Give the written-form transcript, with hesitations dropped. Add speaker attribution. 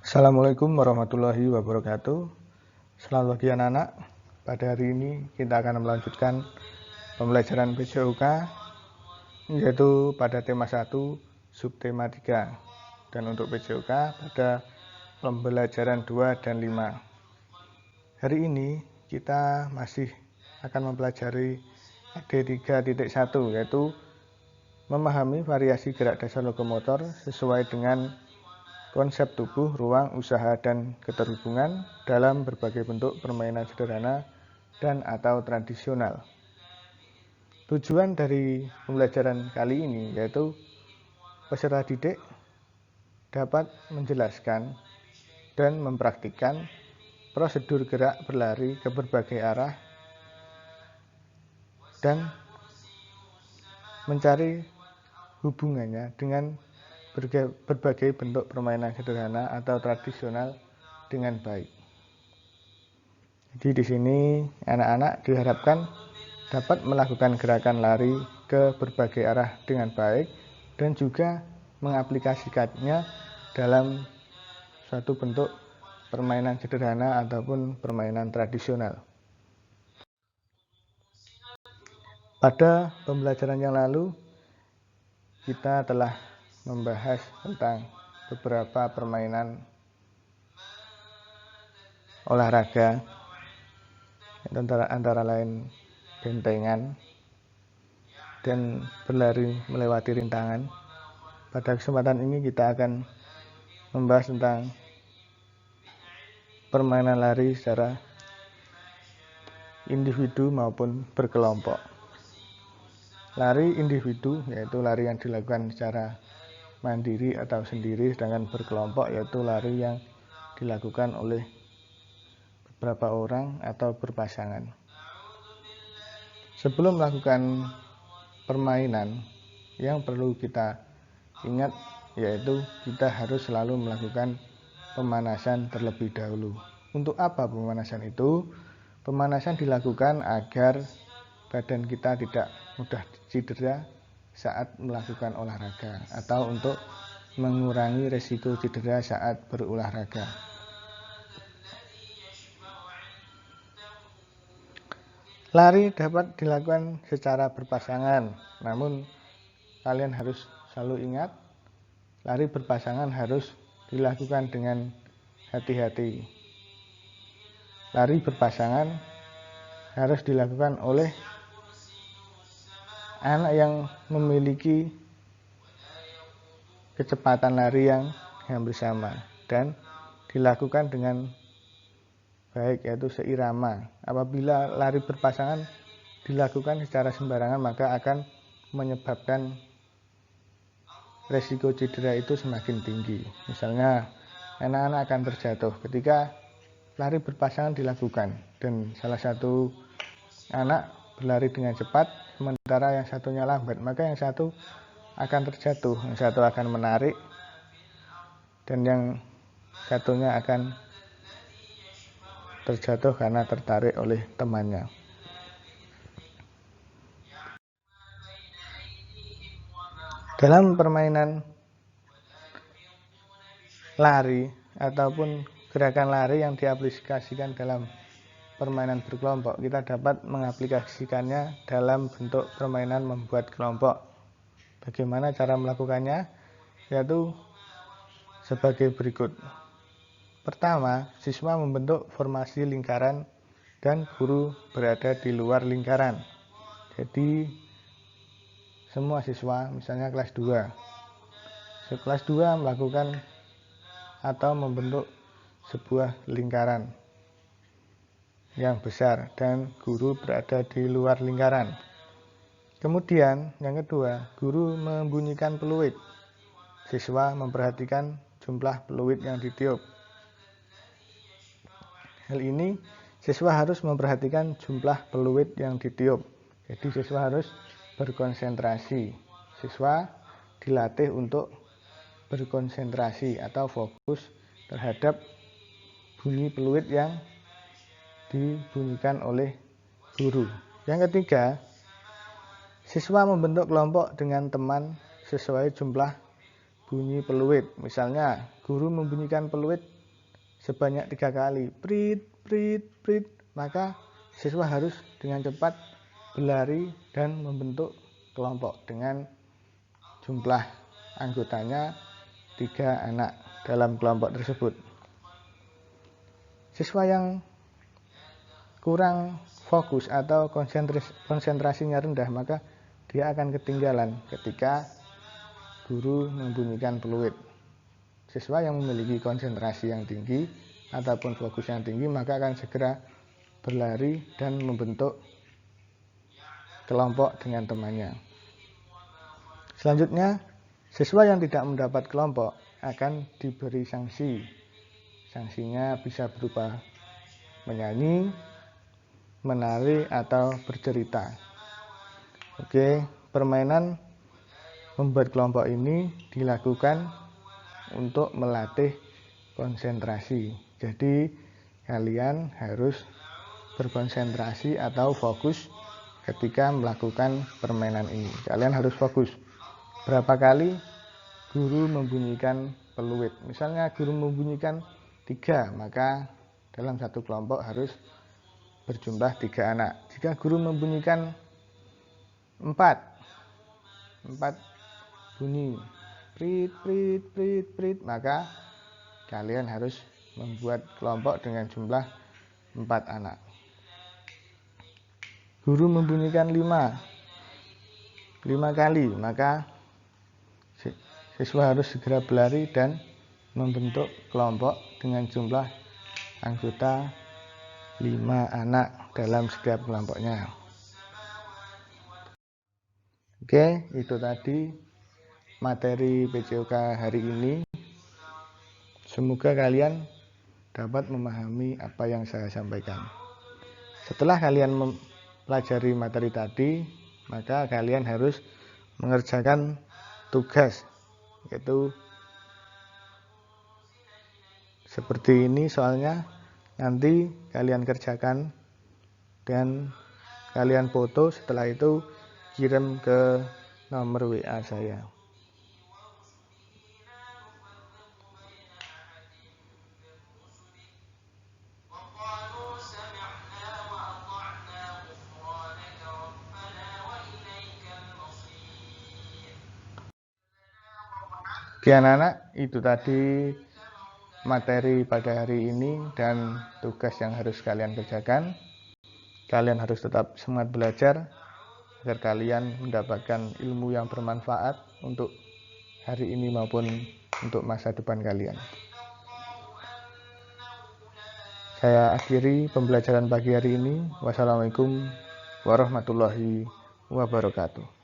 Speaker 1: Assalamualaikum warahmatullahi wabarakatuh. Selamat pagi anak-anak. Pada hari ini kita akan melanjutkan pembelajaran PJOK yaitu pada tema 1 subtema 3. Dan untuk PJOK pada pembelajaran 2 dan 5. Hari ini kita masih akan mempelajari AD3.1 yaitu memahami variasi gerak dasar lokomotor sesuai dengan konsep tubuh, ruang, usaha, dan keterhubungan dalam berbagai bentuk permainan sederhana dan atau tradisional. Tujuan dari pembelajaran kali ini yaitu peserta didik dapat menjelaskan dan mempraktikkan prosedur gerak berlari ke berbagai arah dan mencari hubungannya dengan berbagai bentuk permainan sederhana atau tradisional dengan baik. Jadi di sini anak-anak diharapkan dapat melakukan gerakan lari ke berbagai arah dengan baik dan juga mengaplikasikannya dalam suatu bentuk permainan sederhana ataupun permainan tradisional. Pada pembelajaran yang lalu kita telah membahas tentang beberapa permainan olahraga antara lain bentengan dan berlari melewati rintangan. Pada kesempatan ini kita akan membahas tentang permainan lari secara individu maupun berkelompok. Lari individu yaitu lari yang dilakukan secara mandiri atau sendiri, sedangkan berkelompok yaitu lari yang dilakukan oleh beberapa orang atau berpasangan. Sebelum melakukan permainan, yang perlu kita ingat yaitu kita harus selalu melakukan pemanasan terlebih dahulu. Untuk apa pemanasan itu? Pemanasan dilakukan agar badan kita tidak mudah cedera saat melakukan olahraga atau untuk mengurangi resiko cedera saat berolahraga. Lari dapat dilakukan secara berpasangan, namun kalian harus selalu ingat, lari berpasangan harus dilakukan dengan hati-hati. Lari berpasangan harus dilakukan oleh anak yang memiliki kecepatan lari yang hampir sama dan dilakukan dengan baik yaitu seirama. Apabila lari berpasangan dilakukan secara sembarangan maka akan menyebabkan resiko cedera itu semakin tinggi. Misalnya anak-anak akan terjatuh ketika lari berpasangan dilakukan dan salah satu anak berlari dengan cepat sementara yang satunya lambat, maka yang satu akan terjatuh, yang satu akan menarik dan yang satunya akan terjatuh karena tertarik oleh temannya. Dalam permainan lari ataupun gerakan lari yang diaplikasikan dalam permainan berkelompok, kita dapat mengaplikasikannya dalam bentuk permainan membuat kelompok. Bagaimana cara melakukannya? Yaitu sebagai berikut. Pertama, siswa membentuk formasi lingkaran dan guru berada di luar lingkaran. Jadi semua siswa, misalnya kelas 2. Kelas 2 melakukan atau membentuk sebuah lingkaran yang besar dan guru berada di luar lingkaran. Kemudian yang kedua, guru membunyikan peluit. Siswa memperhatikan jumlah peluit yang ditiup. Hal ini siswa harus memperhatikan jumlah peluit yang ditiup. Jadi siswa harus berkonsentrasi. Siswa dilatih untuk berkonsentrasi atau fokus terhadap bunyi peluit yang dibunyikan oleh guru. Yang ketiga, siswa membentuk kelompok dengan teman sesuai jumlah bunyi peluit. Misalnya, guru membunyikan peluit sebanyak 3 kali, prit, prit, prit, maka siswa harus dengan cepat berlari dan membentuk kelompok dengan jumlah anggotanya 3 anak dalam kelompok tersebut. Siswa yang kurang fokus atau konsentrasinya rendah, maka dia akan ketinggalan ketika guru membunyikan peluit. Siswa yang memiliki konsentrasi yang tinggi ataupun fokus yang tinggi, maka akan segera berlari dan membentuk kelompok dengan temannya. Selanjutnya, siswa yang tidak mendapat kelompok akan diberi sanksi. Sanksinya bisa berupa menyanyi, menari, atau bercerita. Oke, permainan membuat kelompok ini dilakukan untuk melatih konsentrasi. Jadi, kalian harus berkonsentrasi atau fokus ketika melakukan permainan ini. Kalian harus fokus. Berapa kali guru membunyikan peluit? Misalnya guru membunyikan 3, maka dalam satu kelompok harus berjumlah 3 anak. Jika guru membunyikan 4 bunyi prit, prit, prit, prit, maka kalian harus membuat kelompok dengan jumlah 4 anak. Guru membunyikan 5 kali, maka siswa harus segera berlari dan membentuk kelompok dengan jumlah anggota 5 anak dalam setiap kelompoknya. Oke, itu tadi materi PJOK hari ini. Semoga kalian dapat memahami apa yang saya sampaikan. Setelah kalian mempelajari materi tadi, maka kalian harus mengerjakan tugas, yaitu seperti ini soalnya. Nanti kalian kerjakan dan kalian foto, setelah itu kirim ke nomor WA saya. Oke anak-anak, itu tadi materi pada hari ini dan tugas yang harus kalian kerjakan. Kalian harus tetap semangat belajar agar kalian mendapatkan ilmu yang bermanfaat untuk hari ini maupun untuk masa depan kalian. Saya akhiri pembelajaran pagi hari ini. Wassalamualaikum warahmatullahi wabarakatuh.